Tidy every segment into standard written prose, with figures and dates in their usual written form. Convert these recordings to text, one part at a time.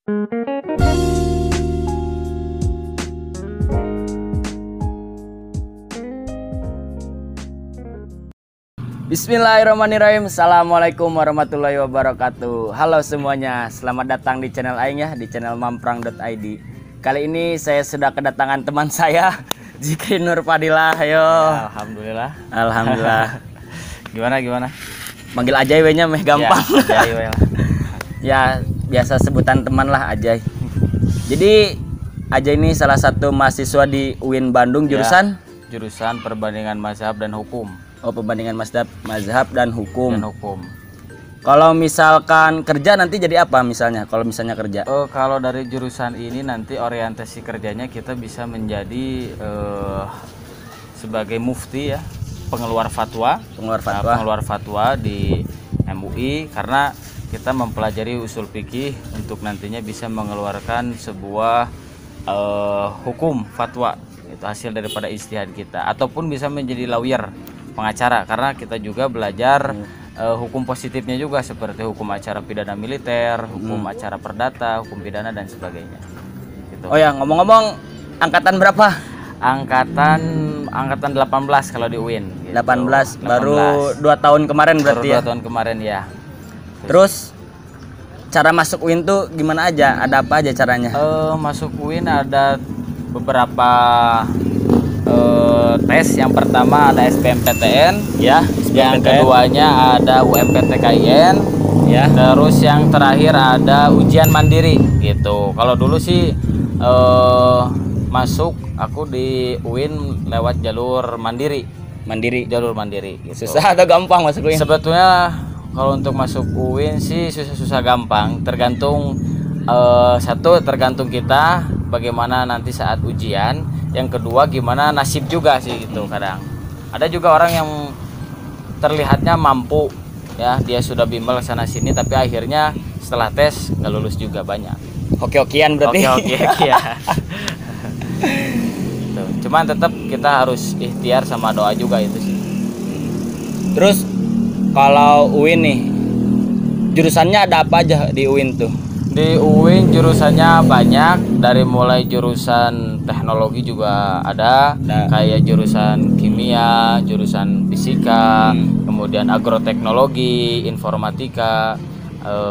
Bismillahirrahmanirrahim. Assalamualaikum warahmatullahi wabarakatuh. Halo semuanya, selamat datang di channel Aing ya, di channel mamprang.id. Kali ini saya sudah kedatangan teman saya, Zikri Nur Fadilah. Ayo. Ya, alhamdulillah. Alhamdulillah. Gimana? Manggil Ajay we-nya meh gampang. Ya, Ajay we lah. Ya, biasa sebutan teman lah Ajay. Jadi Ajay ini salah satu mahasiswa di UIN Bandung, jurusan Jurusan Perbandingan Mazhab dan Hukum. Oh, perbandingan mazhab dan hukum. Hukum. Kalau misalkan kerja nanti jadi apa misalnya? Kalau misalnya kerja? Kalau dari jurusan ini nanti orientasi kerjanya kita bisa menjadi sebagai mufti ya, pengeluar fatwa. Pengeluar fatwa di MUI, karena kita mempelajari usul fikih untuk nantinya bisa mengeluarkan sebuah hukum fatwa. Itu hasil daripada ijtihad kita, ataupun bisa menjadi lawyer, pengacara, karena kita juga belajar hukum positifnya juga, seperti hukum acara pidana militer, hukum acara perdata, hukum pidana dan sebagainya gitu. Oh ya, ngomong-ngomong, angkatan berapa? Angkatan 18 kalau di UIN gitu. 18, baru 2 tahun kemarin berarti ya? 2 tahun kemarin ya. Terus cara masuk UIN tuh gimana aja? Ada apa aja caranya? Masuk UIN ada beberapa tes. Yang pertama ada SBMPTN ya, yang keduanya ada UMPTKIN ya, terus yang terakhir ada ujian mandiri gitu. Kalau dulu sih masuk aku di UIN lewat jalur mandiri gitu. Susah atau gampang masuk UIN? Sebetulnya kalau untuk masuk UIN sih susah gampang, tergantung tergantung kita bagaimana nanti saat ujian. Yang kedua gimana nasib juga sih gitu. Kadang ada juga orang yang terlihatnya mampu ya, dia sudah bimbel sana sini, tapi akhirnya setelah tes nggak lulus juga banyak. Oke-okean berarti. Oke ya. Cuman tetap kita harus ikhtiar sama doa juga itu sih. Terus kalau UIN nih, jurusannya ada apa aja di UIN tuh? Di UIN jurusannya banyak, dari mulai jurusan teknologi juga ada, kayak jurusan kimia, jurusan fisika, kemudian agroteknologi, informatika.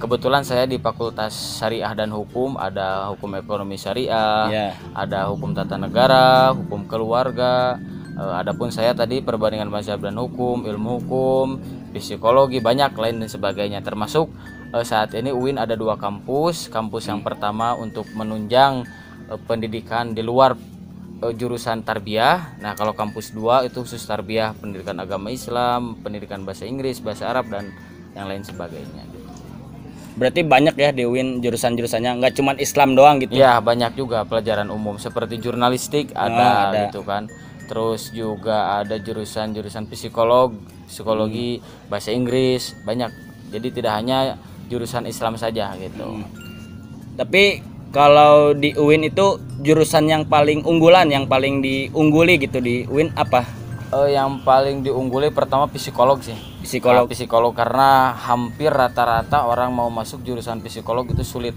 Kebetulan saya di Fakultas Syariah dan Hukum, ada hukum ekonomi syariah, ada hukum tata negara, hukum keluarga. Adapun saya tadi perbandingan mazhab dan hukum, ilmu hukum, psikologi, banyak lain dan sebagainya. Termasuk saat ini UIN ada 2 kampus. Kampus yang pertama untuk menunjang pendidikan di luar jurusan tarbiyah. Nah, kalau kampus 2 itu khusus tarbiyah, pendidikan agama Islam, pendidikan bahasa Inggris, bahasa Arab dan yang lain sebagainya gitu. Berarti banyak ya di UIN jurusan-jurusannya, nggak cuma Islam doang gitu? Ya, banyak juga pelajaran umum seperti jurnalistik ada gitu kan. Terus juga ada jurusan-jurusan psikologi, bahasa Inggris, banyak. Jadi tidak hanya jurusan Islam saja gitu. Tapi kalau di UIN itu jurusan yang paling unggulan, yang paling diungguli gitu di UIN apa? Yang paling diungguli pertama psikolog sih. Psikolog karena hampir rata-rata orang mau masuk jurusan psikolog itu sulit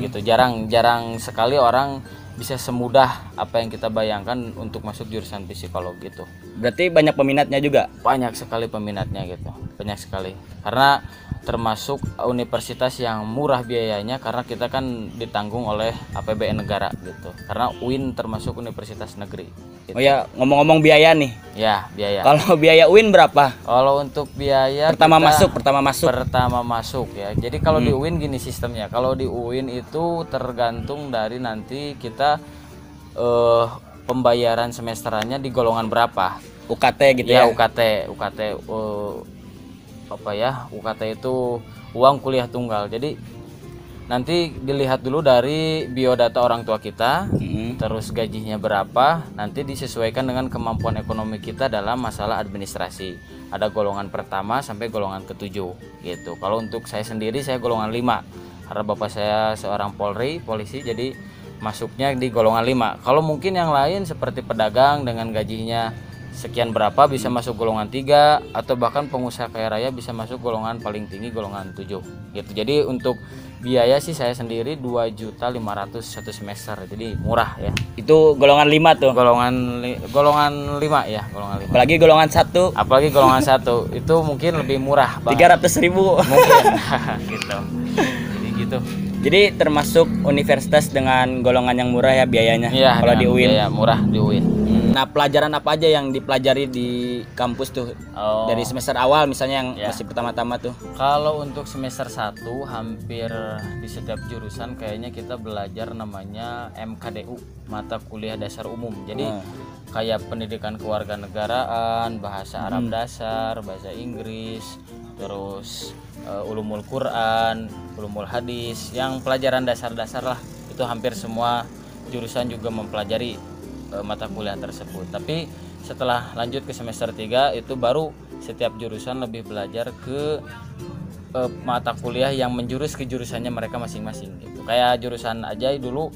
gitu. Jarang sekali orang bisa semudah apa yang kita bayangkan untuk masuk jurusan psikolog gitu. Berarti banyak peminatnya juga? Banyak sekali peminatnya gitu, banyak sekali. Karena termasuk universitas yang murah biayanya, karena kita kan ditanggung oleh APBN negara gitu. Karena UIN termasuk universitas negeri gitu. Oh ya, ngomong-ngomong biaya nih. Ya, biaya. Kalau biaya UIN berapa? Kalau untuk biaya pertama masuk ya. Jadi kalau di UIN gini sistemnya. Kalau di UIN itu tergantung dari nanti kita pembayaran semesterannya di golongan berapa. UKT gitu ya? UKT UKT itu uang kuliah tunggal. Jadi nanti dilihat dulu dari biodata orang tua kita, terus gajinya berapa, nanti disesuaikan dengan kemampuan ekonomi kita dalam masalah administrasi. Ada golongan pertama sampai golongan ke-7 gitu. Kalau untuk saya sendiri, saya golongan 5 karena bapak saya seorang polisi, jadi masuknya di golongan 5. Kalau mungkin yang lain seperti pedagang dengan gajinya sekian berapa bisa masuk golongan 3, atau bahkan pengusaha kaya raya bisa masuk golongan paling tinggi golongan 7 gitu. Jadi untuk Biaya sih saya sendiri 2.500.000 satu semester, jadi murah ya. Itu golongan 5 tuh. Golongan 5 ya, golongan 5. Apalagi golongan 1. Apalagi golongan 1 itu mungkin lebih murah banget. 300.000 Mungkin gitu. Jadi gitu. Jadi termasuk universitas dengan golongan yang murah ya biayanya. Iya, kalau di UIN. biaya murah di UIN. Nah, pelajaran apa aja yang dipelajari di kampus tuh? Dari semester awal misalnya yang masih pertama-tama tuh. Kalau untuk semester 1 hampir di setiap jurusan kayaknya kita belajar namanya MKDU, mata kuliah dasar umum. Jadi kayak pendidikan kewarganegaraan, bahasa Arab dasar, bahasa Inggris, terus ulumul Quran, ulumul hadis, yang pelajaran dasar-dasar lah. Itu hampir semua jurusan juga mempelajari mata kuliah tersebut. Tapi setelah lanjut ke semester 3 itu baru setiap jurusan lebih belajar ke mata kuliah yang menjurus ke jurusannya mereka masing-masing gitu. Kayak jurusan Ajai dulu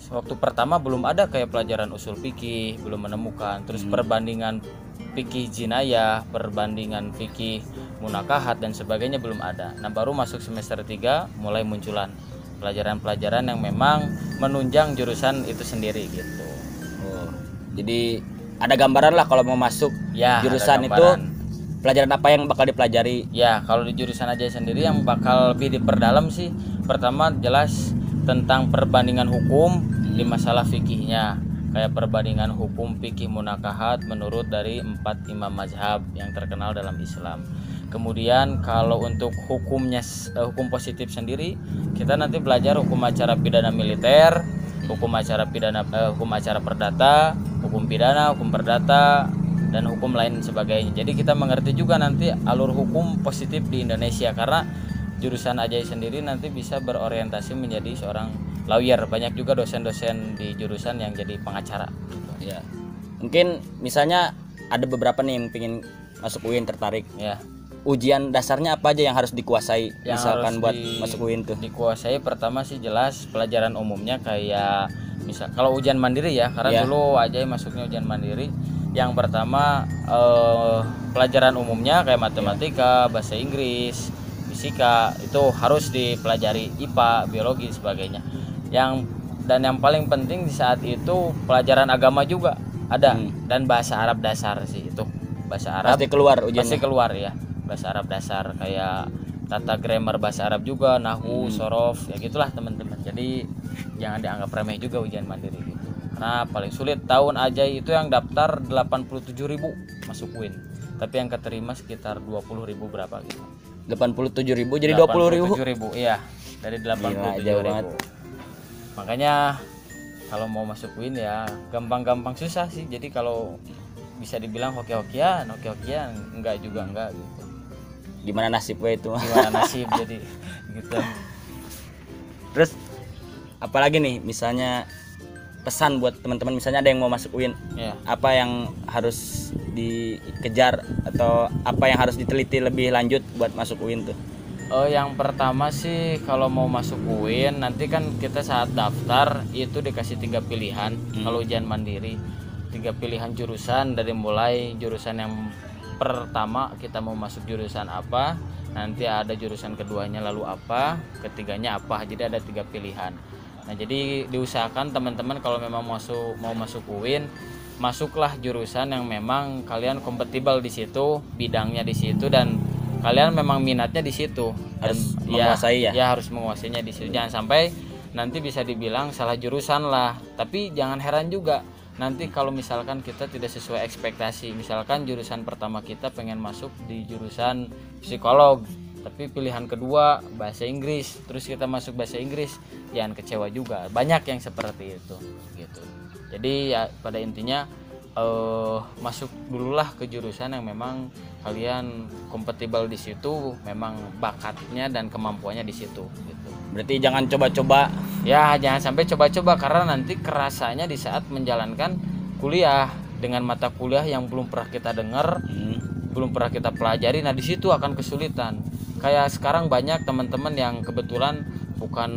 waktu pertama belum ada kayak pelajaran usul fikih, belum menemukan. Terus perbandingan fikih jinayah, perbandingan fikih munakahat dan sebagainya belum ada. Nah, baru masuk semester 3 mulai munculan pelajaran-pelajaran yang memang menunjang jurusan itu sendiri gitu. Jadi ada gambaran lah kalau mau masuk jurusan itu pelajaran apa yang bakal dipelajari. Ya, kalau di jurusan aja sendiri yang bakal lebih diperdalam sih, pertama jelas tentang perbandingan hukum di masalah fikihnya, kayak perbandingan hukum fikih munakahat menurut dari 4 imam mazhab yang terkenal dalam Islam. Kemudian kalau untuk hukumnya, hukum positif sendiri, kita nanti belajar hukum acara pidana militer, hukum acara perdata, hukum pidana, hukum perdata, dan hukum lain sebagainya. Jadi kita mengerti juga nanti alur hukum positif di Indonesia, karena jurusan Ajai sendiri nanti bisa berorientasi menjadi seorang lawyer. Banyak juga dosen-dosen di jurusan yang jadi pengacara. Ya. Mungkin misalnya ada beberapa nih yang pengen masuk UIN tertarik. Ya. Ujian dasarnya apa aja yang harus dikuasai Yang misalkan harus buat masuk UIN tuh? Dikuasai pertama sih jelas pelajaran umumnya, kayak misal kalau ujian mandiri ya, karena dulu Ajai masuknya ujian mandiri. Yang pertama pelajaran umumnya kayak matematika, bahasa Inggris, fisika, itu harus dipelajari, IPA, biologi sebagainya. Yang paling penting di saat itu pelajaran agama juga ada, dan bahasa Arab dasar sih itu. Bahasa Arab pasti keluar ujiannya. Pasti keluar ya. Bahasa Arab dasar kayak tata grammar bahasa Arab juga, nahwu, sorof, ya gitulah teman-teman. Jadi jangan dianggap remeh juga ujian mandiri gitu. Karena paling sulit tahun Ajai itu yang daftar 87.000 masuk UIN. Tapi yang keterima sekitar 20.000 berapa gitu. 87.000 jadi 20.000. 87.000, iya. Dari 87.000. Makanya kalau mau masuk UIN ya gampang-gampang susah sih. Jadi kalau bisa dibilang hoki-hokian enggak juga enggak gitu. Gimana nasibnya itu? Gimana nasib jadi gitu. Terus apalagi nih misalnya pesan buat teman-teman, misalnya ada yang mau masuk UIN, apa yang harus dikejar atau apa yang harus diteliti lebih lanjut buat masuk UIN tuh? Yang pertama sih kalau mau masuk UIN nanti kan kita saat daftar itu dikasih 3 pilihan. Kalau ujian mandiri 3 pilihan jurusan, dari mulai jurusan yang pertama kita mau masuk jurusan apa, nanti ada jurusan keduanya lalu apa, ketiganya apa. Jadi ada 3 pilihan. Nah, jadi diusahakan teman-teman kalau memang mau masuk UIN, masuklah jurusan yang memang kalian kompatibel di situ, bidangnya di situ, dan kalian memang minatnya di situ. Harus menguasai ya? Harus menguasainya di situ. Jangan sampai nanti bisa dibilang salah jurusan lah. Tapi jangan heran juga nanti kalau misalkan kita tidak sesuai ekspektasi. Misalkan jurusan pertama kita pengen masuk di jurusan psikolog, tapi pilihan kedua bahasa Inggris, terus kita masuk bahasa Inggris, jangan kecewa juga. Banyak yang seperti itu gitu. Jadi ya pada intinya masuk dululah ke jurusan yang memang kalian kompatibel di situ, memang bakatnya dan kemampuannya di situ gitu. Berarti jangan coba-coba. Ya, jangan sampai coba-coba, karena nanti kerasanya di saat menjalankan kuliah dengan mata kuliah yang belum pernah kita dengar, belum pernah kita pelajari. Nah, di situ akan kesulitan. Kayak sekarang banyak teman-teman yang kebetulan bukan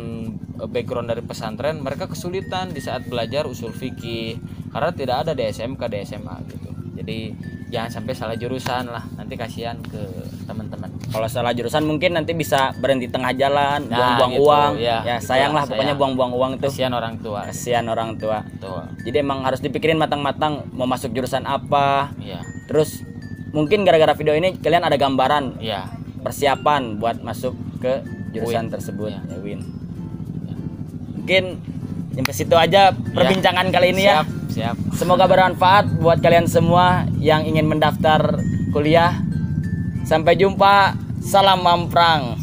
background dari pesantren, mereka kesulitan di saat belajar usul fikih karena tidak ada di SMK, di SMA gitu. Jadi jangan sampai salah jurusan lah, nanti kasihan ke teman-teman. Kalau salah jurusan mungkin nanti bisa berhenti tengah jalan, Nah, buang-buang gitu, uang. ya, Ya gitu, sayang lah sayang. pokoknya buang-buang uang tuh. Kasihan orang tua. Kasihan orang tua. Betul. Jadi emang harus dipikirin matang-matang mau masuk jurusan apa. Iya. Terus mungkin gara-gara video ini kalian ada gambaran Iya. persiapan buat masuk ke jurusan Win. tersebut. Ya. Ya, Win. Mungkin sampai situ aja perbincangan kali ini ya. Siap. Semoga bermanfaat buat kalian semua yang ingin mendaftar kuliah. Sampai jumpa. Salam Mamprang.